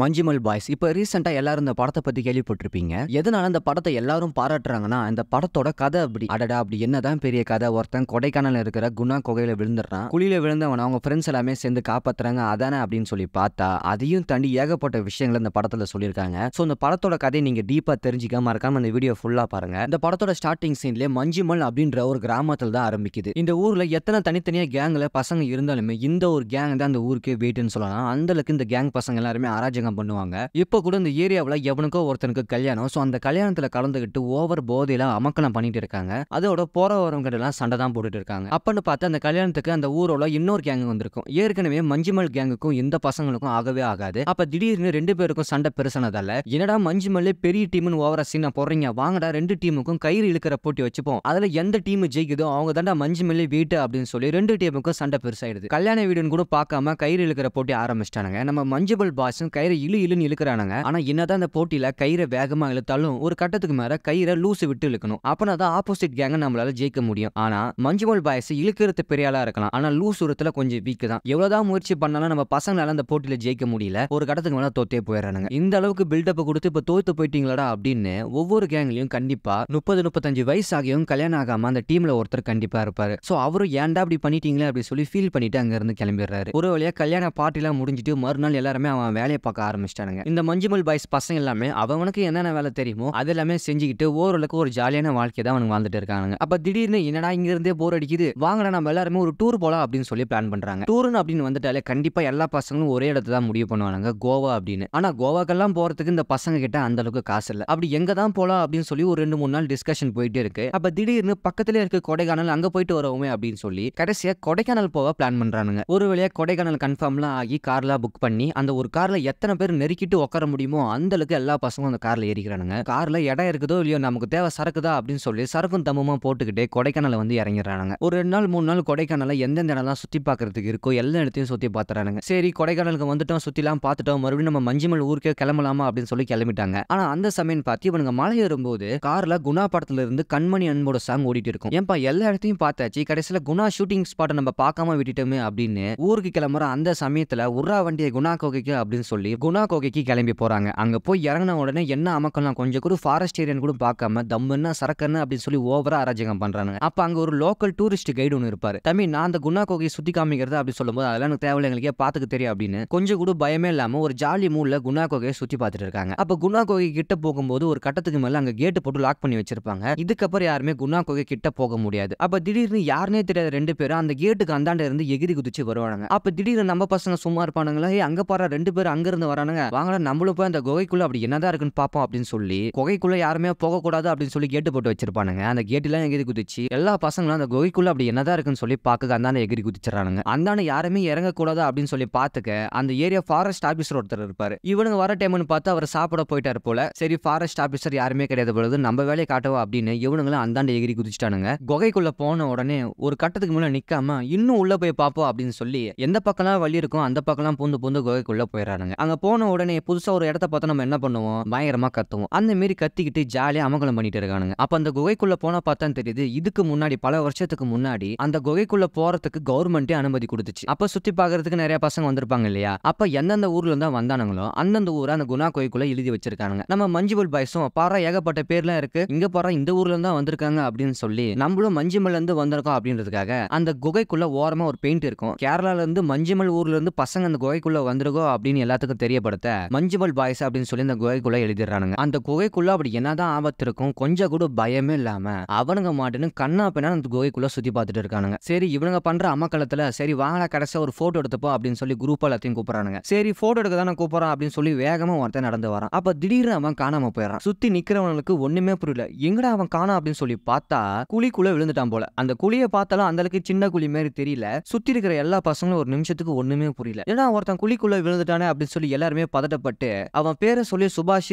Manjummel boys இப்ப ரீசெண்டா எல்லாரும் இந்த படத்தை பத்தி கேள்விப்பட்டிருப்பீங்க. எதனால இந்த படத்தை எல்லாரும் பாராட்டுறாங்கன்னா, இந்த படத்தோட கதை அப்படி அடடா அப்படி என்னதான் பெரிய கதை. ஒருத்தன் கொடைக்கானல் இருக்கிற குணா குகையில விழுந்துடுறான். குழியில விழுந்தவன அவங்க ஃப்ரெண்ட்ஸ் எல்லாமே சேர்ந்து காப்பாத்துறாங்க. அதானே அப்படின்னு சொல்லி பார்த்தா அதையும் தாண்டி ஏகப்பட்ட விஷயங்கள் இந்த படத்துல சொல்லியிருக்காங்க. சோ இந்த படத்தோட கதையை நீங்க டீப்பா தெரிஞ்சுக்க மறக்காம இந்த வீடியோ ஃபுல்லா பாருங்க. இந்த படத்தோட ஸ்டார்டிங் சீன்ல மஞ்சுமல் அப்படின்ற ஒரு கிராமத்துல தான் ஆரம்பிக்குது. இந்த ஊர்ல எத்தனை தனித்தனியா கேங்ல பசங்க இருந்தாலுமே இந்த ஒரு கேங் தான் அந்த ஊருக்கே வெயிட்னு சொல்லலாம். அந்த அளவுக்கு இந்த கேங் பசங்க எல்லாருமே அராஜகம் பண்ணுவாங்க. இப்ப கூட இந்த ஏரியாவுல எவனுக்கோ ஒருத்தனுக்கு கல்யாணம். சோ அந்த கல்யாணத்துல கலந்துகிட்டு ஓவர் போதையில அமக்கலம் பண்ணிட்டு இருக்காங்க. அதோட போறவங்க எல்லாம் சண்டை தான் போட்டுட்டு இருக்காங்க. அப்பன்னு பார்த்து அந்த கல்யாணத்துக்கு அந்த ஊரோட இன்னொரு கேங் வந்திருக்கும். ஏற்கனவே மஞ்சுமல் கேங்குக்கும் இந்த பசங்களுக்கும் ஆகவே ஆகாது. அப்ப திடீர்னு ரெண்டு பேருக்கும் சண்டை பெருசானதால என்னடா மஞ்சுமல்லே பெரிய டீம்னு ஓவரா சீனா போடுறீங்க, வாங்கடா ரெண்டு டீமுக்கும் கயிறு இழுக்கிற போட்டி வச்சுப்போம், அதுல எந்த டீம் ஜெயிக்குதோ அவங்க தாண்டா மஞ்சுமல்லே வீட்டு அப்படின்னு சொல்லி ரெண்டு டீமுக்கும் சண்டை பெருசாயிடுது. கல்யாண வீடுன்னு கூட பார்க்காம கயிறு இழுக்கிற போட்டி ஆரம்பிச்சிட்டானுங்க. நம்ம மஞ்சுமல் பாஸும் கயிறு இழுன்னு இழுக்கிறானுங்க. ஆனா என்னதான் அந்த போட்டியில கயிறை வேகமா இழுத்தாலும் ஒரு கட்டத்துக்கு மேல கயிறை லூசு விட்டு இழுக்கணும். அப்பனாதான் ஆப்போசிட் கேங்க நம்மளால ஜெயிக்க முடியும். ஆனா மஞ்சுமல் பாய்ஸ் இழுக்கிறது பெரிய ஆளா இருக்கலாம், ஆனா லூஸ் உரத்துல கொஞ்சம் வீக் தான். எவ்வளவுதான் முயற்சி பண்ணாலும் நம்ம பசங்களால அந்த போட்டியில ஜெயிக்க முடியல. ஒரு கட்டத்துக்கு மேல தோத்தே போயிடறானுங்க. இந்த அளவுக்கு பில்டப் கொடுத்து இப்ப தோத்து போயிட்டீங்களா அப்படின்னு ஒவ்வொரு கேங்லயும் கண்டிப்பா 30-35 வயசு ஆகியும் கல்யாணம் ஆகாம அந்த டீம்ல ஒருத்தர் கண்டிப்பா இருப்பாரு. சோ அவரும் ஏன்டா அப்படி பண்ணிட்டீங்களே அப்படி சொல்லி ஃபீல் பண்ணிட்டு அங்க இருந்து கிளம்பிடுறாரு. ஒரு வழியா கல்யாண பார்ட்டிலாம் முடிஞ்சிட்டு மறுநாள் எல்லாருமே அவன் வேலையை பார்க்க ஆரம்பிச்சிட்டானுங்க. இந்த மஞ்சுமல் பாய்ஸ் பசங்க எல்லாமே அவனுக்கு என்னென்ன வேலை தெரியுமோ அது எல்லாமே செஞ்சுக்கிட்டு ஓரளவுக்கு ஒரு ஜாலியான வாழ்க்கை தான் அவனுக்கு வாழ்ந்துட்டு இருக்காங்க. அப்ப திடீர்னு என்னடா இங்க இருந்தே போர் அடிக்குது, வாங்கடா நம்ம எல்லாருமே ஒரு டூர் போலாம் அப்படின்னு சொல்லி பிளான் பண்றாங்க. டூர்னு அப்படின்னு வந்துட்டாலே கண்டிப்பா எல்லா பசங்களும் ஒரே இடத்துல தான் முடிவு பண்ணுவாங்க, கோவா அப்படின்னு. ஆனா கோவாக்கெல்லாம் போறதுக்கு இந்த பசங்க கிட்ட அந்த அளவுக்கு காசு இல்ல. அப்படி எங்க தான் போலாம் அப்படின்னு சொல்லி ஒரு 2-3 நாள் டிஸ்கஷன் போயிட்டே இருக்கு. அப்ப திடீர்னு பக்கத்துல இருக்க கொடைக்கானல், அங்க போயிட்டு வரவுமே அப்படின்னு சொல்லி கடைசியா கொடைக்கானல் போக பிளான் பண்றானுங்க. ஒரு வழியா கொடைக்கானல் கன்ஃபார்ம்லாம் ஆகி கார்லாம் புக் பண்ணி அந்த ஒரு கார்ல எத்தனை பேர் நெருக்கிட்டு உட்கார முடியுமோ அந்த அளவுக்கு எல்லா பசங்களும் அந்த கார்ல ஏறிக்கிறானுங்க. கார்ல இடம் இருக்குதோ இல்லையோ நமக்கு தேவை சரக்குதா அப்படின்னு சொல்லி சரக்கும் தம்முமா போட்டுக்கிட்டே கொடைக்கானல வந்து இறங்கிடுறானுங்க. ஒரு 2 நாள் 3 நாள் கொடைக்கானல எந்தெந்த இடம்லாம் சுத்தி பாக்குறதுக்கு இருக்கோ எல்லா இடத்தையும் சுத்தி பாத்துறானுங்க. சரி கொடைக்கானலுக்கு வந்துட்டோம், சுத்திலாம் பார்த்துட்டோம், மறுபடியும் நம்ம மஞ்சுமல் ஊருக்கே கிளம்பலாமா அப்படின்னு சொல்லி கிளம்பிட்டாங்க. ஆனா அந்த சமயம் பார்த்து இவனுங்க மலை ஏறும்போது கார்ல குணா படத்துல இருந்து கண்மணி அன்போட சாங் ஓடிட்டு இருக்கும். ஏன்பா எல்லா இடத்தையும் பார்த்தாச்சு, கடைசியில குணா ஷூட்டிங் ஸ்பாட்டை நம்ம பார்க்காம விட்டுட்டோமே அப்படின்னு ஊருக்கு கிளம்புற அந்த சமயத்துல உர்ரா வண்டியை குணா கோகைக்கு அப்படின்னு சொல்லி குணா கோகைக்கு கிளம்பி போறாங்க. அங்க போய் இறங்கின உடனே என்ன அமக்கலாம் கொஞ்சம் கூட ஃபாரஸ்ட் ஏரியான்னு கூட பார்க்காம தம்முன்னா சரக்கன்னு அப்படின்னு சொல்லி ஓவரா அராஜகம் பண்றாங்க. அப்ப அங்க ஒரு லோக்கல் டூரிஸ்ட் கைடு ஒன்று இருப்பாரு. தம்பி நான் அந்த குணா கோகையை சுத்தி காமிக்கிறது அப்படி சொல்லும்போது அதெல்லாம் எனக்கு தேவையில்லை, எங்களுக்கே பார்த்துக்கு தெரியும் அப்படின்னு கொஞ்சம் கூட பயமே இல்லாம ஒரு ஜாலி மூட்ல குணா கோகையை சுத்தி பார்த்துட்டு இருக்காங்க. அப்ப குணா கோகை கிட்ட போகும்போது ஒரு கட்டத்துக்கு மேல அங்க கேட்டு போட்டு லாக் பண்ணி வச்சிருப்பாங்க. இதுக்கப்புறம் யாருமே குணா கோகை கிட்ட போக முடியாது. அப்ப திடீர்னு யாருனே தெரியாத ரெண்டு பேரும் அந்த கேட்டுக்கு அந்தாண்ட இருந்து எகிரி குதிச்சு வருவாங்க. அப்ப திடீர்னு நம்ம பசங்க சும்மா இருப்பானுங்களா, அங்க பாரு ரெண்டு பேரும் அங்க இருந்து வரானுங்க, வாங்கடா நம்மளும் போய் அந்த குகைக்குள்ள அப்படி என்னதான் இருக்குன்னு பாப்போம் அப்படின்னு சொல்லி குகைக்குள்ள யாருமே போக கூடாது அப்படின்னு சொல்லி கேட்டு போட்டு வச்சிருப்பானுங்க. அந்த கேட்டுலாம் எகிரி குதிச்சு எல்லா பசங்களும் அந்த குகைக்குள்ள அப்படி என்னதான் இருக்குன்னு சொல்லி பாக்க அந்தாண்ட எகிரி குதிச்சிடறானுங்க. அந்தாண்ட யாருமே இறங்க கூடாது அப்படின்னு சொல்லி பாத்துக்க அந்த ஏரியா ஃபாரஸ்ட் ஆபீசர் ஒருத்தர் இருப்பாரு. இவனுங்க வர டைம்னு பார்த்து அவர் சாப்பிட போயிட்டாரு போல. சரி ஃபாரஸ்ட் ஆபீசர் யாருமே கிடையாது பொழுது நம்ம வேலையை காட்டவா அப்படின்னு இவனுங்களும் அந்தாண்ட எகிரி குதிச்சிட்டானுங்க. குகைக்குள்ள போன உடனே ஒரு கட்டத்துக்கு மேல நிக்காம இன்னும் உள்ள போய் பாப்போம் அப்படின்னு சொல்லி எந்த பக்கம்லாம் வழி இருக்கும் அந்த பக்கம்லாம் பூந்து பூந்து குகைக்குள்ள போயிடறானுங்க. அங்க போன உடனே புதுசா ஒரு இடத்த பார்த்தா நம்ம என்ன பண்ணுவோம், பயங்கரமா கத்துவோம். அந்த மாரி கத்திக்கிட்டு ஜாலியா அமகலம் பண்ணிட்டு இருக்கானுங்க. அப்ப அந்த குகைக்குள்ள போன பார்த்தா தெரியுது, இதுக்கு முன்னாடி பல வருஷத்துக்கு முன்னாடி அந்த குகைக்குள்ள போறதுக்கு கவர்மெண்டே அனுமதி கொடுத்துச்சு. அப்ப சுத்தி பாக்குறதுக்கு நிறைய பசங்க வந்திருப்பாங்க இல்லையா, அப்ப எந்தெந்த ஊர்ல இருந்தா வந்தானுங்களோ அந்தந்த ஊரை அந்த குணா கோயிலுக்குள்ள எழுதி வச்சிருக்காங்க. நம்ம மஞ்சுமல் பாய்ஸும் பாரா ஏகப்பட்ட பேர்லாம் இருக்கு, இங்க பாரா இந்த ஊர்ல இருந்தா வந்திருக்காங்க அப்படின்னு சொல்லி நம்மளும் மஞ்சுமல்ல இருந்து வந்திருக்கோம் அப்படின்றதுக்காக அந்த குகைக்குள்ள ஓரமா ஒரு பெயிண்ட் இருக்கும். கேரளால இருந்து மஞ்சுமல் ஊர்ல இருந்து பசங்க அந்த குகைக்குள்ள வந்திருக்கோம் அப்படின்னு எல்லாத்துக்கும் தெரியப்படுத்த மஞ்சுமல் பாய்ஸ் அப்படின்னு சொல்லி இந்த குகைக்குள்ள எழுதிடுறானுங்க. அந்த குகைக்குள்ள அப்படி என்னதான் ஆபத்து இருக்கும் கொஞ்சம் கூட பயமே இல்லாம அவனுங்க மாட்டுன்னு கண்ணா பின்னா அந்த குகைக்குள்ள சுத்தி பார்த்துட்டு இருக்கானுங்க. சரி இவனுங்க பண்ற அமக்கலத்துல சரி வாங்கடா கடைசியா ஒரு போட்டோ எடுத்துப்போம் அப்படின்னு சொல்லி குரூப் எல்லாத்தையும் கூப்பிடுறானுங்க. சரி போட்டோ எடுக்க தானே கூப்பிடுறான் அப்படின்னு சொல்லி வேகமா ஒருத்தன் நடந்து வரான். அப்ப திடீர்னு அவன் காணாம போயிடறான். சுத்தி நிக்கிறவனுக்கு ஒண்ணுமே புரியல, எங்கடா அவன் காணா அப்படின்னு சொல்லி பார்த்தா குழிக்குள்ள விழுந்துட்டான் போல. அந்த குழியை பார்த்தாலும் அந்த அளவுக்கு சின்ன குழி மாதிரி தெரியல. சுத்தி இருக்கிற எல்லா பசங்களும் ஒரு நிமிஷத்துக்கு ஒண்ணுமே புரியல, ஏன்னா ஒருத்தன் குழிக்குள்ள விழுந்துட்டானே அப்படின்னு சொல்லி எல்லாருமே பதட்டப்பட்டு அவன் பேரை சொல்லி சுபாஷ்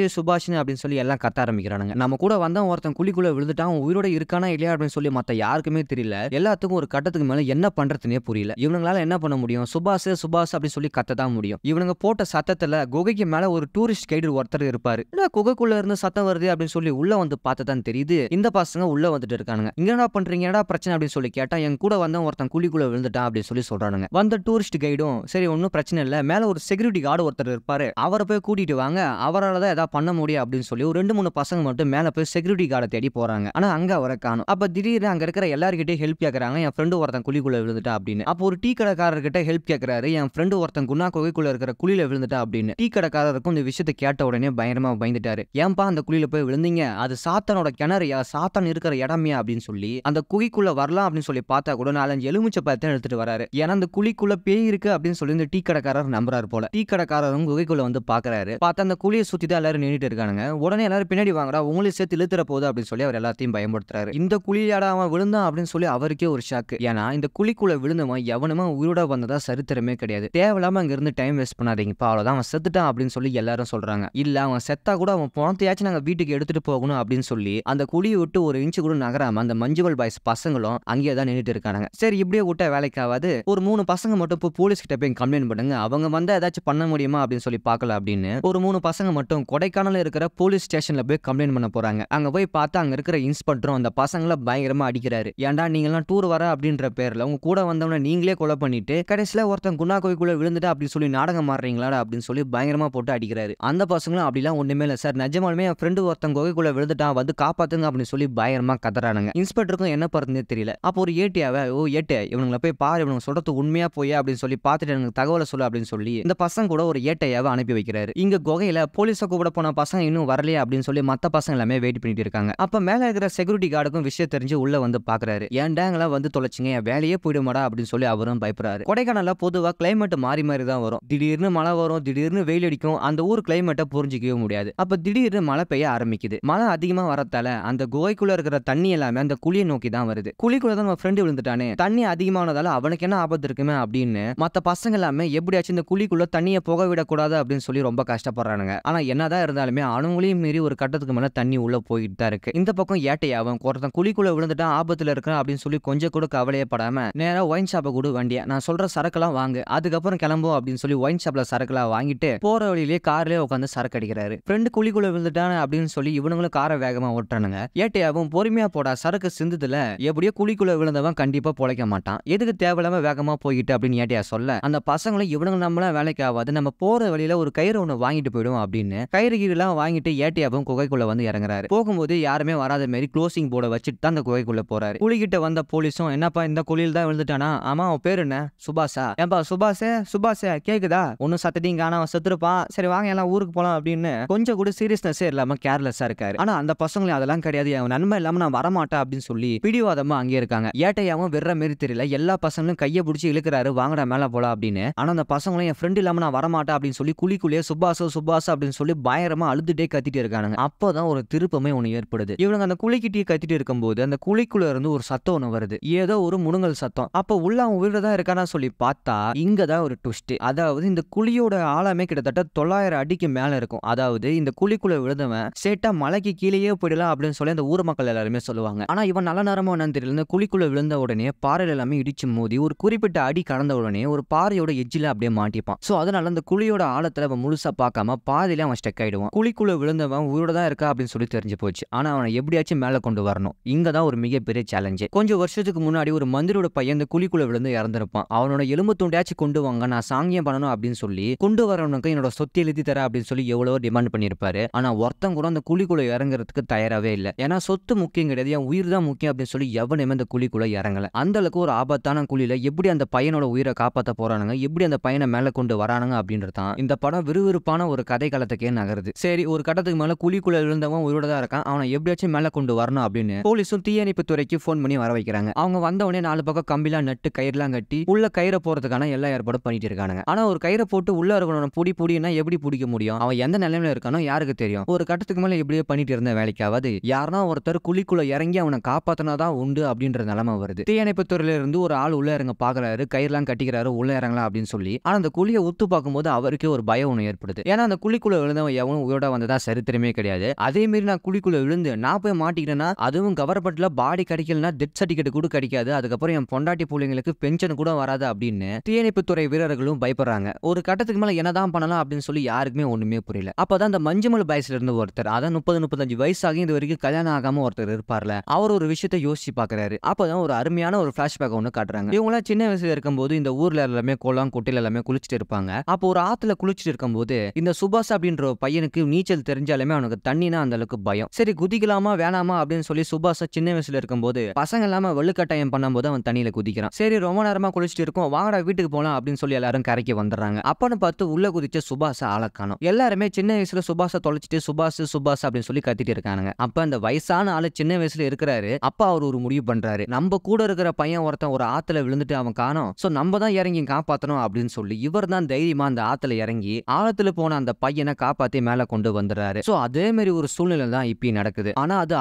அப்படின்னு சொல்லி எல்லாம் கத்த ஆரம்பிக்கிறானுங்க. நம்ம கூட வந்தவன் ஒருத்தன் குழிக்குள்ள விழுந்துட்டான், உயிரோட இருக்கானா இல்லையா அப்படின்னு சொல்லி மத்த யாருக்குமே தெரியல. எல்லாத்துக்கும் ஒரு கட்டத்துக்கு மேல என்ன பண்றதுனே புரியல. இவங்களால என்ன பண்ண முடியும், சுபாஷ் அப்படின்னு சொல்லி கத்ததான் முடியும். இவனுங்க போட்ட சத்தத்துல குகைக்கு மேல ஒரு டூரிஸ்ட் கைடு ஒருத்தர் இருப்பாரு. குகைக்குள்ள இருந்து சத்தம் வருது அப்படின்னு சொல்லி உள்ள வந்து பார்த்ததான் தெரியுது இந்த பசங்க உள்ள வந்துட்டு இருக்கானுங்க. இங்க என்ன பண்றீங்க, என்னடா பிரச்சனை அப்படின்னு சொல்லி கேட்டா என் கூட வந்தவன் ஒருத்தன் குழிக்குள்ள விழுந்துட்டான் அப்படின்னு சொல்லி சொல்றானுங்க. வந்த டூரிஸ்ட் கைடும் சரி ஒன்னும் பிரச்சனை இல்ல, மேல ஒரு செக்யூரிட்டி கார்டு ஒருத்தர் இருப்பாரு, அவரை போய் கூட்டிட்டு வாங்க, அவரால் தான் ஏதாவது பண்ண முடியும் அப்படின்னு சொல்லி ஒரு 2 3 பசங்க மட்டும் மேல போய் செக்யூரிட்டி கார்டை தேடி போறாங்க. ஆனா அங்க அவரை காணோம். அப்ப திடீர்னு அங்க இருக்கிற எல்லார்கிட்டயும் ஹெல்ப் கேக்குறாங்க, என் ஃப்ரெண்டு ஒருத்தன் குழிக்குள்ள விழுந்துட்டா அப்படின்னு. அப்போ ஒரு டீ கடைக்காரர்கிட்ட ஹெல்ப் கேக்குறாரு, என் ஃப்ரெண்டு ஒருத்தன் குணா குகைக்குள்ள இருக்கிற குழியில விழுந்துட்டா அப்படின்னு. டீ கடைக்காரருக்கும் இந்த விஷயத்தை கேட்ட உடனே பயங்கரமா பயந்துட்டாரு. ஏன்பா அந்த குழியில போய் விழுந்தீங்க, அது சாத்தானோட கிணறுயா, சாத்தான் இருக்கிற இடமையா அப்படின்னு சொல்லி அந்த குழிக்குள்ள வரலாம் அப்படின்னு சொல்லி பார்த்தா கூட 4-5 எலுமிச்சை பழத்தை எடுத்துட்டு வராரு. ஏன்னா அந்த குழிக்குள்ள பேய் இருக்கு அப்படின்னு சொல்லி இந்த டீ கடைக்காரர் நம்புறாரு போல. டீ கடைக்காரரும் குகைக்குள்ள வந்து பாக்குறாரு. பார்த்தா அந்த குழியை சுத்தி தான் எல்லாரும் நின்னுட்டு இருக்கானுங்க. உடனே எல்லாரும் பின்னாடி வாங்கடா, உங்களையும் சேர்த்து இழுத்துற போகுது அப்படின்னு சொல்லி அவர் எல்லாத்தையும் பயன்படுத்துறாரு. இந்த குழியாடா அவன் விழுந்தான் அப்படின்னு சொல்லி அவருக்கே ஒரு ஷாக்கு. ஏன்னா இந்த குழிக்குள்ள விழுந்தவன் எவனுமே உயிரோட வந்ததா சரித்திரமே கிடையாது. தேவையில்லாம அங்க இருந்து டைம் வேஸ்ட் பண்ணாதீங்கப்பா, அவ்வளவுதான் அவன் செத்துட்டான் அப்படின்னு சொல்லி எல்லாரும் சொல்றாங்க. இல்ல அவன் செத்தா கூட அவன் பணத்தையாச்சும் நாங்க வீட்டுக்கு எடுத்துட்டு போகணும் அப்படின்னு சொல்லி அந்த குழியை விட்டு ஒரு இன்ச்சு கூட நகராம அந்த மஞ்சுவல் பாய்ஸ் பசங்களும் அங்கேயே தான் நின்னுட்டு இருக்காங்க. சரி இப்படியே விட்டா வேலைக்காவது, ஒரு 3 பசங்க மட்டும் இப்போ போலீஸ் கிட்ட போய் கம்ப்ளைண்ட் பண்ணுங்க, அவங்க வந்தா ஏதாச்சும் பண்ண முடியுமா அப்படின்னு சொல்லி பார்க்கல அப்படின்னு ஒரு 3 பசங்க மட்டும் கொடைக்கானல்ல இருக்கிற போலீஸ் ஸ்டேஷன்ல போய் கம்ப்ளைண்ட் பண்ண போறாங்க. அங்க போய் பார்த்தா அங்க இருக்கிற இன்ஸ்பெக்டரும் அந்த பசங்களை பயங்கரமா அடிக்கிறாரு. ஏன்டா நீங்க எல்லாம் டூர் வர அப்படின்ற பேர்ல உங்க கூட வந்தவன நீங்களே கொலை பண்ணிட்டு கடைசியில ஒருத்தன் குணா கோயிலுக்குள்ள விழுந்துட்டா அப்படி சொல்லி நாடகம் மாறுறீங்களா அப்படின்னு சொல்லி பயங்கரமா போட்டு அடிக்கிறாரு. அந்த பசங்களும் அப்படிலாம் ஒண்ணுமே இல்ல சார், நிஜமாலுமே என் ஃப்ரெண்டு ஒருத்தன் கோயிலுக்குள்ள விழுந்துட்டான், வந்து காப்பாத்துங்க அப்படின்னு சொல்லி பயங்கரமா கதறானுங்க. இன்ஸ்பெக்டருக்கும் என்ன பண்றதுனே தெரியல. அப்போ ஒரு ஏட்டியாவே, ஓ ஏட்டே இவனுங்களை போய் பாரு, இவனுங்க சொல்றது உண்மையா போய் அப்படின்னு சொல்லி பார்த்துட்டு எனக்கு தகவலை சொல்லு அப்படின்னு சொல்லி இந்த பசங்க கூட ஒரு ஏட்டையாவை அனுப்பி வைக்கிறாரு. இங்க குகையில போலீஸை கூப்பிட போன பசங்க இன்னும் வரலையா அப்படின்னு சொல்லி மத்த பசங்க எல்லாமே வெயிட் பண்ணிட்டு இருக்காங்க. அப்ப மேல இருக்கிற செக்யூரிட்டி கார்டுக்கும் விஷயம் தெரிஞ்சு உள்ள வந்து பாக்குறாரு. ஏன்டாங்களா வந்து தொலைச்சிங்க, என் வேலையே போயிடுமாடா அப்படின்னு சொல்லி அவரும் பயப்படுறாரு. கொடைக்கானல்ல பொதுவா கிளைமேட் மாறி மாறி தான் வரும். திடீர்னு மழை வரும், திடீர்னு வெயில் அடிக்கும். அந்த ஊர் கிளைமேட்டை புரிஞ்சிக்கவே முடியாது. அப்ப திடீர்னு மழை பெய்ய ஆரம்பிக்குது. மழை அதிகமா வரத்தால அந்த குகைக்குள்ள இருக்கிற தண்ணி எல்லாமே அந்த குழியை நோக்கி தான் வருது. குழிக்குள்ள தான் நம்ம ஃப்ரெண்டு விழுந்துட்டானே, தண்ணி அதிகமானதால அவனுக்கு என்ன ஆபத்து இருக்குமே அப்படின்னு மத்த பசங்க எல்லாமே எப்படியாச்சும் இந்த குழிக்குள்ள தண்ணியை புக விடக்கூடாது அப்படின்னு சொல்லி ரொம்ப கஷ்டப்படுறானுங்க. ஆனா என்னதான் இருந்தாலுமே அவங்களையும் மீறி ஒரு கட்டத்துக்கு மேல தண்ணி உள்ள போயிட்டு தான் இருக்கு. இந்த பக்கம் ஏட்டையாவும் ஒருத்தன் குழிக்குள்ள விழுந்துட்டான், ஆபத்துல இருக்கான் அப்படின்னு சொல்லி கொஞ்சம் கூட கவலையே படாம நேரா ஒயின் ஷாப்பை கூட வண்டியா நான் சொல்ற சரக்கெல்லாம் வாங்கு, அதுக்கப்புறம் கிளம்பும் அப்படின்னு சொல்லி ஒயின் ஷாப்ல சரக்கெல்லாம் வாங்கிட்டு போற வழியிலேயே கார்லயே உட்காந்து சரக்கு அடிக்கிறாரு. ஃப்ரெண்டு குழிக்குள்ள விழுந்துட்டான் அப்படின்னு சொல்லி இவனுங்களும் காரை வேகமா ஓட்டுறானுங்க. ஏட்டையாவும் பொறுமையா போடா, சரக்கு சிந்துதுல எப்படியோ குழிக்குள்ள விழுந்தவன் கண்டிப்பா பொழைக்க மாட்டான், எதுக்கு தேவையில்லாம வேகமா போயிட்டு அப்படின்னு ஏட்டையா சொல்ல அந்த பசங்களும் இவனுங்க நம்மளாம் வேலைக்கு ஆகாது, நம்ம போற வழியில ஒரு கயிறு ஒண்ணு வாங்கிட்டு போயிடும் அப்படின்னு கயிறு கீரெல்லாம் வாங்கிட்டு ஏட்டையாவும் குகைக்குள்ள வந்து இறங்குறாரு. போகும்போது யாருமே வராத மாதிரி க்ளோசிங் போர்டை வச்சுட்டு தான் அந்த குகைக்குள்ள போறாரு. குழிக்கிட்ட வந்த போலீஸும் என்னப்பா இந்த குழியில் தான் விழுந்துட்டானா, ஆமா அவன் பேரு என்ன, சுபாஷா, ஏன்பா சுபாஷே சுபாஷே கேக்குதா, ஒன்னும் சத்தத்தையும் காணாம செத்துருப்பான், சரி வாங்க எல்லாம் ஊருக்கு போலாம் அப்படின்னு கொஞ்சம் கூட சீரியஸ்னஸே இல்லாம கேர்லெஸ்ஸா இருக்காரு. ஆனா அந்த பசங்களும் அதெல்லாம் கிடையாது, அவன் நன்மை இல்லாம நான் வரமாட்டேன் அப்படின்னு சொல்லி பிடிவாதமா அங்கே இருக்காங்க. ஏட்டையாவும் விடுற மாரி தெரியல, எல்லா பசங்களும் கையை பிடிச்சி இழுக்கிறாரு, வாங்கடா மேல போலாம் அப்படின்னு. ஆனா அந்த பசங்களும் என் ஃப்ரெண்ட் இல்லாம நான் வரமாட்டேன் அப்படின்னு சொல்லி குழிக்குள்ளேயே சுபாசோ சுபாசோ அப்படின்னு சொல்லி பயங்கரமா அழுதுட்டே கத்திட்டு இருக்கானுங்க. அப்போதான் ஒரு திருப்பமே ஒண்ணு ஏற்படுது. இவனுங்க அந்த குழிக்கிட்டே கத்திட்டு இருக்கும்போது அந்த குழிக்குள்ள இருந்து ஒரு சத்தம் ஒண்ணு வருது, ஏதோ ஒரு முணுங்கல் சத்தம். அப்ப உள்ள அவன் உயிரோடதான் இருக்கானா சொல்லி பார்த்தா இங்கதான் ஒரு ட்விஸ்ட். அதாவது இந்த குழியோட ஆழமே கிட்டத்தட்ட 900 அடிக்கு மேல இருக்கும். அதாவது இந்த குழிக்குள்ள விழுந்தவன் சேட்டா மலைக்கு கீழேயே போயிடலாம் அப்படின்னு சொல்லி அந்த ஊர் மக்கள் எல்லாருமே சொல்லுவாங்க. ஆனா இவன் நல்ல நேரமா என்னன்னு தெரியல, இந்த குழிக்குள்ள விழுந்த உடனே பாறையில எல்லாமே இடிச்சு மோதி ஒரு குறிப்பிட்ட அடி கடந்த உடனே ஒரு பாறையோட எஜ்ஜில அப்படியே மாட்டிப்பான். சோ அதனால அந்த குழியோட ஆழத்துல அவன் முழுசா பார்க்காம பாதியில அவன் ஸ்டக் ஆயிடுவான். குழிக்குள்ள விழுந்தவன் உயிரோட தான் இருக்கா அப்படின்னு சொல்லி தெரிஞ்சு போச்சு. ஆனா அவனை எப்படியாச்சும் மேல கொண்டு வரணும், இங்கதான் ஒரு மிகப்பெரிய சேலஞ்சு. கொஞ்சம் வருஷத்துக்கு முன்னாடி ஒரு மந்திரோட பையன் இந்த குழிக்குள்ள விழுந்து இறந்திருப்பான். அவனோட எலும்பு துண்டையாச்சும் கொண்டு வாங்க, நான் சாங்கியம் பண்ணணும் அப்படின்னு சொல்லி கொண்டு வரவனுக்கு என்னோட சொத்தை எழுதி தர அப்படின்னு சொல்லி எவ்வளவோ டிமாண்ட் பண்ணிருப்பாரு. ஆனா ஒருத்தன் கூட அந்த குழிக்குள்ள இறங்குறதுக்கு தயாராவே இல்லை. ஏன்னா சொத்து முக்கியம் கிடையாது, என் உயிர் தான் முக்கியம் அப்படின்னு சொல்லி எவனுமே அந்த குழிக்குள்ள இறங்கல. அந்த அளவுக்கு ஒரு ஆபத்தான குழியில எப்படி அந்த பையனோட உயிரை காப்பாற்ற போறானுங்க, எப்படி அந்த பையனை மேல கொண்டு வரானுங்க அப்படின்றதான் இந்த படம் விறுவிறுப்பான ஒரு கதை காலத்துக்கே நகருது. சரி ஒரு கட்டத்துக்கு மேல குழிக்குள்ள விழுந்தவன் உயிரோட தான் இருக்கான், அவனை எப்படியாச்சும் மேல கொண்டு வரணும் அப்படின்னு போலீஸும் தீயணைப்பு துறைக்கு போன் பண்ணி வர வைக்கிறாங்க. அவங்க வந்த உடனே 4 பக்கம் கம்பிலாம் நட்டு கயிறுலாம் கட்டி உள்ள கயிறை போறதுக்கான எல்லா ஏற்பாடும் பண்ணிட்டு இருக்காங்க. ஆனா ஒரு கயிறை போட்டு உள்ள இருக்கணும் புடினா எப்படி பிடிக்க முடியும், அவன் எந்த நிலைமையில இருக்கானோ யாருக்கு தெரியும். ஒரு கட்டத்துக்கு மேல எப்படியே பண்ணிட்டு இருந்த வேலைக்காவது யாருன்னா ஒருத்தர் குழிக்குள்ள இறங்கி அவனை காப்பாத்தினாதான் உண்டு அப்படின்ற நிலைமை வருது. தீயணைப்பு துறையில இருந்து ஒரு ஆள் உள்ள இறங்க பாக்குறாரு, கயிறுலாம் கட்டிக்கிறாரு, உள்ள இறங்கலாம் அப்படின்னு சொல்லி. ஆனா அந்த குழியை உத்து பார்க்கும்போது அவருக்கே ஒரு பயம் ஒண்ணு ஏற்படுது. ஏன்னா அந்த குழிக்குள்ள விழுந்தவன் எவனும் உயிரோட வந்ததா சரித்திரமே கிடையாது. அதே மாதிரி நான் குழிக்குள்ள விழுந்து நான் போய் மாட்டிக்கிட்டேன்னா, அதுவும் கவர்மெண்ட்ல பாடி கிடைக்கலன்னா டெத் சர்டிபிகேட் கூட கிடைக்காது, அதுக்கப்புறம் என் பொண்டாட்டி பிள்ளைங்களுக்கு பென்ஷன் கூட வராது அப்படின்னு தீயணைப்பு துறை வீரர்களும் பயப்படுறாங்க. ஒரு கட்டத்துக்கு மேல என்னதான் பண்ணலாம் அப்படின்னு சொல்லி யாருக்குமே ஒண்ணுமே புரியல. அப்பதான் அந்த மஞ்சுமல் பாய்ஸ்ல இருந்து ஒருத்தர், அதான் 30-35 வயசாகி இது வரைக்கும் கல்யாணம் ஆகாம ஒருத்தர் இருப்பார்ல, அவர் ஒரு விஷயத்தை யோசிச்சு பாக்குறாரு. அப்பதான் ஒரு அருமையான ஒரு பிளாஷ்பேக் ஒண்ணு காட்டுறாங்க. இவங்க சின்ன வயசுல இருக்கும்போது இந்த ஊர்ல எல்லாமே குளம் குட்டையில எல்லாமே குளிச்சுட்டு இருப்பாங்க. அப்போ ஒரு ஆத்துல குளிச்சுட்டு இருக்கும்போது இந்த சுபாஷ் அப்படின்ற ஒரு பையனுக்கு நீச்சல் தெரிஞ்சாலுமே அவனுக்கு தண்ணினா அந்த அளவுக்கு பயம். சரி குதிக்கலாமா வேணாமா அப்படின்னு சொல்லி சுபாஷ் சின்ன வயசுல இருக்கும்போது பசங்க இல்லாம வலுக்கட்டாயம் பண்ணும்போது அவன் தண்ணியில குதிக்கிறான். சரி ரொம்ப நேரமா குளிச்சுட்டு இருக்கும், வாங்கடா வீட்டுக்கு போலாம் அப்படின்னு சொல்லி எல்லாரும் கரைக்கு வந்துடுறாங்க. அப்பன்னு பார்த்து உள்ள குதிச்ச சுபாஷ ஆளக்கானோம். எல்லாருமே சின்ன வயசுல சுபாஷ தொலைச்சிட்டு சுபாஷ் சுபாஷ் அப்படின்னு சொல்லி கத்திட்டு இருக்கானுங்க. அப்ப அந்த வயசான ஆளு சின்ன வயசுல இருக்கிறாரு. அப்ப அவர் ஒரு முடிவு பண்றாரு, நம்ம கூட இருக்கிற பையன் ஒருத்தன் ஒரு ஆத்துல விழுந்துட்டு அவன் காணோம், சோ நம்ம தான் இறங்கி காப்பாத்தணும் அப்படின்னு சொல்லி இவர் தான் தைரியமா அந்த ஆத்துல இறங்கி ஆழத்துல போன அந்த பையனை காப்பாத்தி மேல கொண்டு வந்துடுறாரு. சோ அதே மாதிரி ஒரு சூழ்நிலை தான் இப்ப நடக்குது. ஆனா அது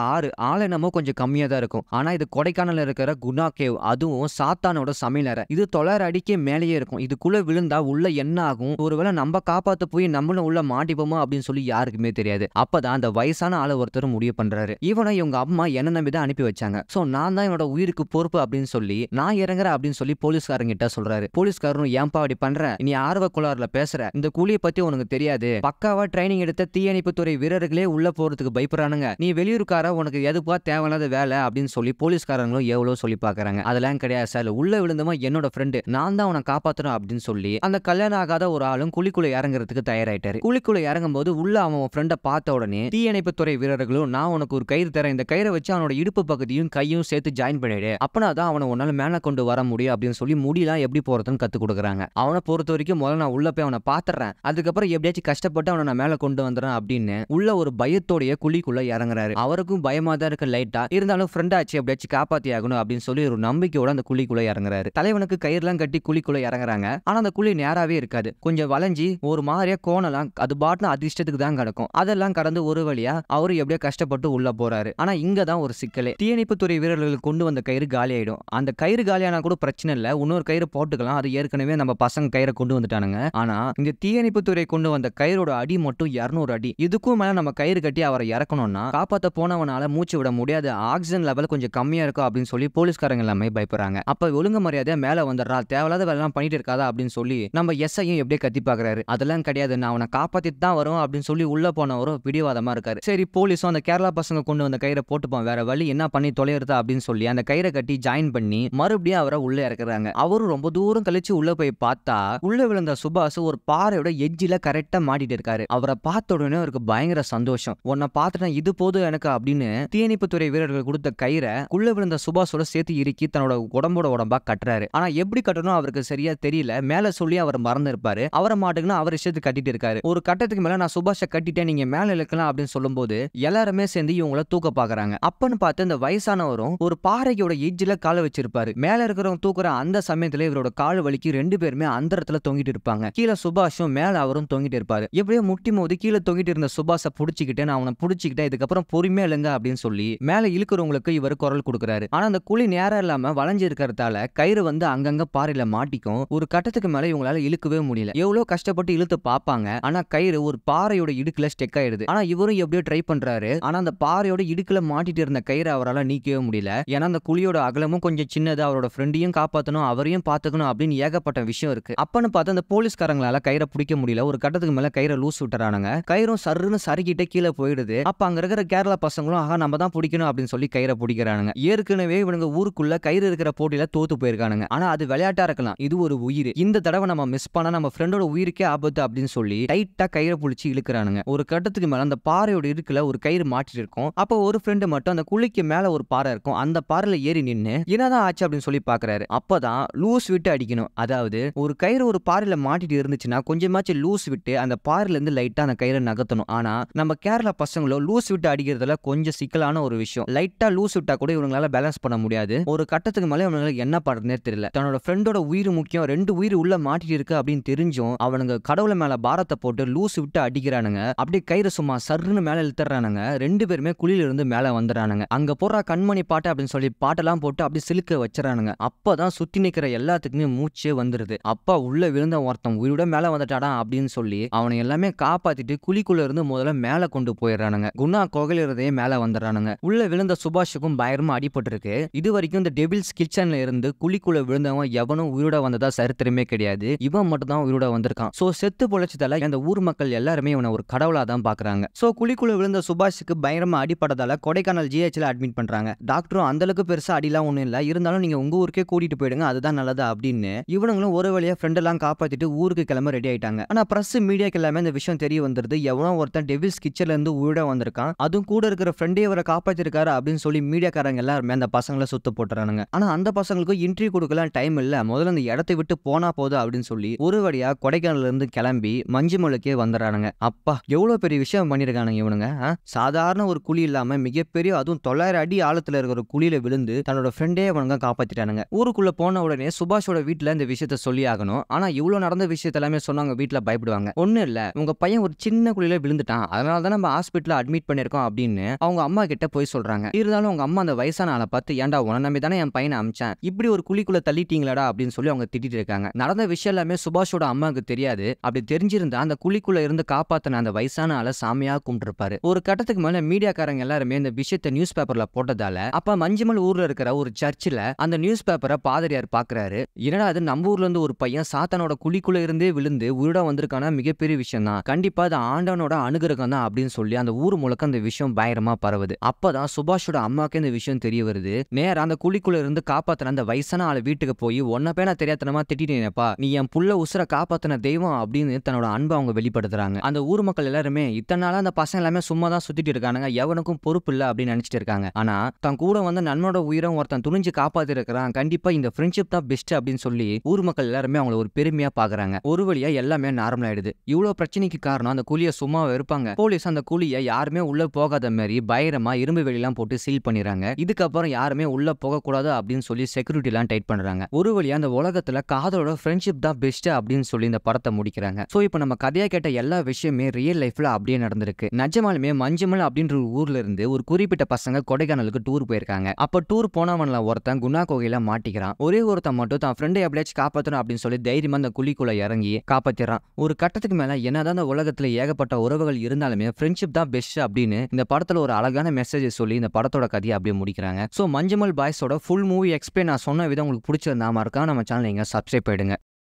ஆள் என்னமோ கொஞ்சம் கம்மியா தான் இருக்கும். ஆனா இது கொடைக்கானல்ல இருக்கிற குணா கேவ், அதுவும் சாத்தானோட சமையலறை. இது 900 அடிக்கு மேலேயே இருக்கும். இதுக்குள்ள விழுந்தா உள்ள என்ன ஆகும், ஒருவேளை நம்ம காப்பாத்த போய் நம்மளும் உள்ள மாட்டிப்போமா அப்படின்னு சொல்லி யாருக்குமே தெரியாது. அப்பதான் அந்த வயசான ஆளு ஒருத்தர் முடிவு பண்றாரு, இவனை இவங்க அம்மா என்ன நம்பிதான் அனுப்பி வச்சாங்க, சோ நான் தான் என்னோட உயிருக்கு பொறுப்பு அப்படின்னு சொல்லி நான் இறங்குறேன் அப்படின்னு சொல்லி போலீஸ்காரங்கிட்ட சொல்றாரு. போலீஸ்காரரும் ஏன்பா அப்படி பண்ற, நீ ஆர்வ கோளாறுல பேசுற, இந்த கூலியை பத்தி உனக்கு தெரியாது, பக்காவா ட்ரைனிங் எடுத்த தீயணைப்புத்துறை வீரர்களே உள்ள போறதுக்கு பயப்படுறானுங்க, நீ வெளியூருக்கார, உனக்கு எதுப்பா தேவையில்லாத வேலை அப்படின்னு சொல்லி போலீஸ்காரங்களும் எவ்வளவு சொல்லி பாக்குறாங்க. அதெல்லாம் கிடையாது சார், உள்ள விழுந்தவன் என்னோட ஃப்ரெண்டு, நான் தான் அவனை காப்பாத்தணும் அப்படின்னு சொல்லி அந்த கல்யாணம் ஆகாத ஒரு ஆளும் குழிக்குள்ள இறங்குறதுக்கு தயாராயிட்டாரு. குழிக்குள்ள இறங்கும் போது உள்ள அவன் ஃப்ரெண்ட பார்த்த உடனே தீயணைப்புத்துறை வீரர்களும், நான் உனக்கு ஒரு கயிறு தரேன், இந்த கயிறை வச்சு அவனோட இடுப்பு பகுதியும் கையும் சேர்த்து ஜாயின் பண்ணிடு, அப்பனாதான் அவனை உன்னால மேல கொண்டு வர முடியும் அப்படின்னு சொல்லி முடியலாம் எப்படி போறதுன்னு கத்து கொடுக்குறாங்க. அவனை பொறுத்த வரைக்கும் முதல்ல நான் உள்ள போய் அவனை பாத்துறேன், அதுக்கப்புறம் எப்படியாச்சும் கஷ்டப்பட்டு அவனை நான் மேல கொண்டு வந்துறேன் அப்படின்னு உள்ள ஒரு பயத்தோடைய குழிக்குள்ள இறங்குறாரு. அவருக்கும் பயமா தான் இருக்கு லைட்டா, இருந்தாலும் ஃப்ரெண்ட் ஆச்சு எப்படியாச்சும் காப்பாத்தி ஆகணும் அப்படின்னு சொல்லி ஒரு நம்பிக்கையோட அந்த குழிக்குள்ள இறங்குறாரு. தலைவனுக்கு கயிறுலாம் கட்டி குழிக்குள்ள இறங்குறாங்க. ஆனா அந்த குழி நேராவே இருக்காது, கொஞ்சம் வளைஞ்சி ஒரு மாதிரியா கோணலாம், அது பாட்டுல அதிர்ஷ்டத்துக்கு தான் கிடக்கும். அதெல்லாம் கடந்து ஒரு வழியா அவரு எப்படியோ கஷ்டப்பட்டு உள்ள போறாரு. ஆனா இங்க தான் ஒரு சிக்கலே, தீயணைப்புத்துறை வீரர்களுக்கு கொண்டு வந்த கயிறு காலி ஆயிடும். அந்த கயிறு காலியானா கூட பிரச்சனை இல்ல, இன்னொரு கயிறு போட்டுக்கலாம், அது ஏற்கனவே நம்ம பசங்க கயிறை கொண்டு வந்துட்டானுங்க. ஆனா இந்த தீயணைப்புத்துறை கொண்டு வந்த கயிறோட அடி மட்டும் 200 அடி. இதுக்கும் மேல நம்ம கயிறு கட்டி அவரை இறக்கணும்னா காப்பாத்த போனவனால மூச்சு விட முடியாது, ஆக்சிஜன் லெவல் கொஞ்சம் கம்மியா இருக்கும் அப்படின்னு சொல்லி போலீஸ்காரங்க எல்லாமே பயப்படுறாங்க. அப்ப ஒழுங்கு மரியாதையா மேல வந்துடுறா, தேவையில்லாத வேலை பண்ணிட்டு இருக்காதா அப்படின்னு சொல்லி நம்ம எஸ்ஐயும் எப்படியே கத்தி பாக்குறாரு. அதெல்லாம் கிடையாது, நான் அவனை காப்பாத்திட்டு தான் வரும் அப்படின்னு சொல்லி உள்ள போனவரும் பிடிவாதமா இருக்காரு. சரி போலீஸும் அந்த கேரளா பசங்க கொண்டு வந்த கயிறை போட்டுப்பான், வேற வழி என்ன பண்ணி தொலைறதா அப்படின்னு சொல்லி அந்த கயிறை கட்டி ஜாயின் பண்ணி மறுபடியும் அவரை உள்ள இறக்குறாங்க. அவரும் ரொம்ப தூரம் கழிச்சு உள்ள போய் பார்த்தா உள்ள விழுந்த சுபாஷ் ஒரு பாறையோட எட்ஜில கரெக்டா மாட்டிட்டு இருக்காரு. அவரை பார்த்த உடனே அவருக்கு பயங்கர சந்தோஷம், உன்னை பார்த்துட்டேன் இது போதும் எனக்கு அப்படின்னு தீயணைப்புத்துறை வீரர்கள் கொடுத்த கயிறை உள்ள விழுந்த சுபாஷோட சேர்த்து இறுக்கி தன்னோட உடம்பா கட்டுறாரு. ஆனா எப்படி கட்டணும் அவருக்கு சரியா தெரியல, மேல சொல்லி அவர் மறந்து இருப்பாரு, அவரை மாட்டுக்குன்னு அவர் இஷ்டத்து கட்டிட்டு இருக்காரு. ஒரு கட்டத்துக்கு மேல நான் சுபாஷை கட்டிட்டேன், நீங்க மேல இழுக்கலாம் அப்படின்னு சொல்லும் போது எல்லாருமே சேர்ந்து இவங்களை தூக்க பாக்குறாங்க. அப்பன்னு பார்த்து இந்த வயசானவரும் ஒரு பாறையோட எட்ஜில காலை வச்சிருப்பாரு. மேல இருக்கிறவங்க தூக்குற அந்த சமயத்துல இவரோட கால் வலிக்கு 2 பேருமே அந்த இடத்துல தொங்கிட்டு இருப்பாங்க. கீழே சுபாஷும் மேல அவரும் தொங்கிட்டு இருப்பாரு. எப்படியோ முட்டி மோதி கீழே தொங்கிட்டு இருந்த சுபாஷை புடிச்சுக்கிட்டு, நான் அவனை புடிச்சுக்கிட்டேன், இதுக்கப்புறம் பொறுமையா இல்லைங்க அப்படின்னு சொல்லி மேல இழுக்கிறவங்களுக்கு இவர் குரல் கொடுக்குறாரு. ஆனா அந்த குழி நேரம் இல்லாம வளைஞ்சு இருக்கிறதால கயிறு வந்து அங்கங்க பாறையில மாட்டிக்கும். ஒரு கட்டத்துக்கு மேல இவங்களால இழுக்கவே முடியல. எவ்வளவு கஷ்டப்பட்டு இழுத்து பாப்பாங்க, ஆனா கயிறு ஒரு பாறையோட இடுக்குல ஸ்டெக் ஆயிடுது. ஆனா இவரும் எப்படியோ ட்ரை பண்றாரு, ஆனா அந்த பாறையோட இடுக்குல மாட்டிட்டு இருந்த கயிறு அவரால் நீக்கவே முடியல. ஏன்னா அந்த குழியோட அகலமும் கொஞ்சம் சின்னது, அவரோட ஃப்ரெண்டையும் காப்பாற்றணும் அவரையும் பாத்துக்கணும் அப்படின்னு ஏகப்பட்ட விஷயம் இருக்கு. அப்பன்னு பார்த்து அந்த போலீஸ்காரங்களால கயிறை பிடிக்க முடியல. ஒரு கட்டத்துக்கு மேல கயிறை லூஸ் விட்டுறானுங்க. கயிறும் சருன்னு சறுக்கிட்டே கீழே போயிடுது. அப்ப அங்க இருக்கிற கேரளா பசங்களும் ஆஹா நம்ம தான் பிடிக்கணும் அப்படின்னு சொல்லி கயிறை பிடிக்கிறானுங்க. ஏற்கனவே இவனுங்க ஊருக்குள்ள கயிறு இருக்கிற போட்டியில தோத்து போயிருக்கானுங்க. ஆனா அது விளையாட்டா இருக்கலாம், இது ஒரு உயிர், இந்த தடவை நம்ம மிஸ் பண்ணா நம்ம ஃப்ரெண்டோட உயிருக்கே ஆபத்து அப்படின்னு சொல்லி டைட்டா கயிறை புடிச்சு இழுக்கிறானுங்க. ஒரு கட்டத்துக்கு மேல அந்த பாறையோட இருக்குல ஒரு கயிறு மாட்டிட்டு இருக்கும். அப்ப ஒரு ஃப்ரெண்டு மட்டும் அந்த குழிக்கு மேல ஒரு பாறை இருக்கும், அந்த பாறையில ஏறி நின்னு என்னதான் ஆச்சு அப்படின்னு சொல்லி பாக்குறாரு. அப்பதான் லூஸ் விட்டு அடிக்கணும், அதாவது ஒரு கயிறு ஒரு பாறையில மாட்டிட்டு இருந்துச்சுன்னா கொஞ்சமாச்சும் லூஸ் விட்டு அந்த பாறையில இருந்து லைட்டா அந்த கயிறை நகர்த்தணும். ஆனா நம்ம கேரளா பசங்களோ லூஸ் விட்டு அடிக்கிறதுல கொஞ்சம் சிக்கலான ஒரு விஷயம். லைட்டா லூஸ் விட்டா கூட இவங்களால பேலன்ஸ் பண்ண முடியாது. ஒரு கட்டத்துக்கு மேல இவங்களுக்கு என்ன பண்றதுனே தெரியல. தன்னோட ஃப்ரெண்டோட உயிர் முக்கியம், 2 உயிர் உள்ள மாட்டிட்டு இருக்கு அப்படின்னு தெரிஞ்சும் அவனுங்க கடவுள மேல பாரத்தை போட்டு லூஸ் விட்டு அடிக்கிறானுங்க. அப்படியே கயிறு சும்மா சர்ன்னு மேல இழுத்துறானுங்க. 2 பேருமே குழியில இருந்து மேல வந்துறானுங்க. அங்க போற கண்மணி பாட்டு அப்படின்னு சொல்லி பாட்டெல்லாம் போட்டு அப்படி சிலுக்க வச்சுறானுங்க. அப்பதான் சுத்தி நிக்கிற எல்லாத்துக்குமே மூச்சே வந்துருது. அப்பா உள்ள விழுந்த ஒருத்தன் உயிரோட மேல வந்துட்டாடா அப்படின்னு சொல்லி அவனை எல்லாமே காப்பாத்திட்டு குழிக்குள்ள இருந்து முதல்ல மேல கொண்டு போயிடுறானுங்க. குணா கோகையிலிருந்தே மேல வந்துடுறானுங்க. உள்ள விழுந்த சுபாஷுக்கும் பயங்கரமா அடிபட்டு இருக்கு. இது வரைக்கும் இந்த டெபிள்ஸ் கிச்சன்ல இருந்து குழிக்குள்ள விழுந்தவன் எவனும் உயிரோட வந்ததா சரித்திரமே கிடையாது. இவன் மட்டும் தான் உயிரோட வந்திருக்கான். சோ செத்து பொழைச்சதால அந்த ஊர் மக்கள் எல்லாருமே இவனை ஒரு கடவுளா தான் பாக்குறாங்க. சோ குழிக்குள்ள விழுந்த சுபாஷுக்கு பயங்கரமா அடிபட்டதால கொடைக்கானல் ஜிஹெச்ல அட்மிட் பண்றாங்க. டாக்டரும் அந்த அளவுக்கு பெருசா அடிலாம் ஒண்ணும் இல்ல, இருந்தாலும் நீங்க உங்க ஊருக்கே கூட்டிட்டு போயிடுங்க அதுதான் நல்லது அப்படின்னு இவனுங்களும் ஒரு வழியா ஃப்ரெண்ட் எல்லாம் காப்பாத்திட்டு ஊருக்கு கிளம்ப எல்லாமே ரெடி ஆயிட்டாங்க. ஆனா பிரஸ் மீடியாக்கு எல்லாமே இந்த விஷயம் தெரிய வந்துருது. எவனோ ஒருத்தன் டெவில்ஸ் கிச்சன்ல இருந்து உயிரோட வந்திருக்கான், அதுவும் கூட இருக்கிற ஃப்ரெண்டே அவரை காப்பாத்திருக்காரு அப்படின்னு சொல்லி மீடியாக்காரங்க எல்லாருமே அந்த பசங்களை சுத்த போட்டுறானுங்க. ஆனா அந்த பசங்களுக்கு இன்டர்வியூ கொடுக்கலாம் டைம் இல்ல, முதல்ல அந்த இடத்தை விட்டு போனா போதும் அப்படின்னு சொல்லி ஒரு வழியா கொடைக்கானல்ல இருந்து கிளம்பி மஞ்சுமலுக்கே வந்துடுறானுங்க. அப்பா எவ்வளவு பெரிய விஷயம் பண்ணிருக்கானுங்க இவனுங்க. சாதாரண ஒரு குழி இல்லாம மிகப்பெரிய, அதுவும் 900 அடி ஆழத்துல இருக்கிற ஒரு குழியில விழுந்து தன்னோட ஃப்ரெண்டே அவனுங்க காப்பாத்திட்டானுங்க. ஊருக்குள்ள போன உடனே சுபாஷோட வீட்டுல இந்த விஷயத்த சொல்லி ஆகணும். ஆனா இவ்வளவு நடந்த விஷயத்த எல்லாமே சொன்னாங்க வீட்டுல பயப்படுவாங்க. ஒண்ணு இல்ல, உங்க பையன் ஒரு சின்ன குழியில விழுந்துட்டான், அதனாலதான் நம்ம ஹாஸ்பிட்டல்ல அட்மிட் பண்ணிருக்கோம் அப்படின்னு அவங்க அம்மா கிட்ட போய் சொல்றாங்க. இருந்தாலும் அவங்க அம்மா அந்த வயசான ஆளை பார்த்து, ஏன்டா உன நம்பி தானே என் பையனை அமிச்சேன், இப்படி ஒரு குழிக்குள்ள தள்ளிட்டீங்களாடா அப்படின்னு சொல்லி அவங்க திட்டிட்டு இருக்காங்க. நடந்த விஷயம் எல்லாமே சுபாஷோட அம்மாவுக்கு தெரியாது. அப்படி தெரிஞ்சிருந்தா அந்த குழிக்குள்ள இருந்து காப்பாத்தின அந்த வயசான ஆளை சாமியா கும்பிட்டுருப்பாரு. ஒரு கட்டத்துக்கு மேல மீடியாக்காரங்க எல்லாருமே இந்த விஷயத்தை நியூஸ் பேப்பர்ல போட்டதால அப்ப மஞ்சுமல் ஊர்ல இருக்கிற ஒரு சர்ச்சில் அந்த நியூஸ் பேப்பரை பாதிரியார் பாக்குறாரு. என்னடா அது, நம்ம ஊர்ல இருந்து ஒரு பையன் சாத்தானோட குழிக்குள்ள இருந்தே விழுந்து உயிரோட வந்திருக்கானா, மிகப்பெரிய விஷயம் தான், கண்டிப்பா அது ஆண்டவனோட அனுகிரகம் தான் அப்படின்னு சொல்லி அந்த ஊர் முழுக்க அந்த விஷயம் பயங்கரமா பரவுது. அப்பதான் சுபாஷோட அம்மாக்கு இந்த விஷயம் தெரிய வருது. நேரா அந்த குழிக்குள்ள இருந்து காப்பாத்தின அந்த வயசான ஆளு வீட்டுக்கு போய், ஒன்ன பேர் நான் தெரியாதனமா திட்டினேப்பா, நீ என் புள்ள உசுர காப்பாத்தின தெய்வம் அப்படின்னு தன்னோட அன்பை அவங்க வெளிப்படுத்துறாங்க. அந்த ஊர் மக்கள் எல்லாருமே இத்தனை நாளா அந்த பசங்க எல்லாமே சும்மா தான் சுத்திட்டு இருக்கானுங்க, எவனுக்கும் பொறுப்பு இல்ல அப்படின்னு நினைச்சிட்டு இருக்காங்க. ஆனா தன் கூட வந்து நன்மோட உயிரம் ஒருத்தன் துணிஞ்சு காப்பாத்தி இருக்கிறான், கண்டிப்பா இந்த ஃப்ரெண்ட்ஷிப் தான் பெஸ்ட் அப்படின்னு சொல்லி ஊர் மக்கள் எல்லாருமே அவங்களை ஒரு பெருமையா பாக்குறாங்க. ஒரு வழியா எல்லாமே நார்மல் ஆயிடுது. இவ்வளவு பிரச்சனைக்கு காரணம் அந்த குழியை சும்மா இருப்பாங்க. போலீஸ் அந்த குழியை யாருமே உள்ள போகாத மாதிரி பயங்கரமா இரும்பு வெளியெல்லாம் போட்டு சீல் பண்ணிடுறாங்க. இதுக்கப்புறம் யாருமே உள்ள போக கூடாது அப்படின்னு சொல்லி செக்யூரிட்டி எல்லாம் டைட் பண்றாங்க. ஒரு வழியா அந்த உலகத்துல காதலோட ஃப்ரெண்ட்ஷிப் தான் பெஸ்ட் அப்படின்னு சொல்லி இந்த படத்தை முடிக்கிறாங்க. சோ இப்போ நம்ம கதையா கேட்ட எல்லா விஷயமே ரியல் லைஃப்ல அப்படியே நடந்திருக்கு. நிஜமாலுமே மஞ்சுமல் அப்படின்ற ஒரு ஊர்ல இருந்து ஒரு குறிப்பிட்ட பசங்க கொடைக்கானலுக்கு டூர் போயிருக்காங்க. அப்ப டூர் போனவன்ல ஒருத்தன் குணா கோகையில மாட்டிக்கிறான். ஒரே ஒருத்தன் மட்டும் தான் ஃப்ரெண்டை எப்படியாச்சும் காப்பாற்றணும் அப்படின்னு சொல்லி தைரியமா அந்த குழிக்குள்ள இறங்கி காப்பாத்திடுறான். ஒரு கட்டத்துக்கு மேல என்னதான் அந்த உலகத்துல ஏகப்பட்ட உறவுகள் இருந்தாலுமே ஃப்ரெண்ட்ஷிப் தான் பெஸ்ட் அப்படின்னு இந்த படத்துல ஒரு அழகான மெசேஜ் சொல்லி இந்த படத்தோட கதையை அப்படியே முடிக்கிறாங்க. சோ மஞ்சுமல் பாய்ஸோட ஃபுல் மூவி எக்ஸ்பிளைன் நான் சொன்ன விதம் உங்களுக்கு பிடிச்சிருந்தா மறக்காம நம்ம சேனலை சப்ஸ்கிரைப் பண்ணிடுங்க.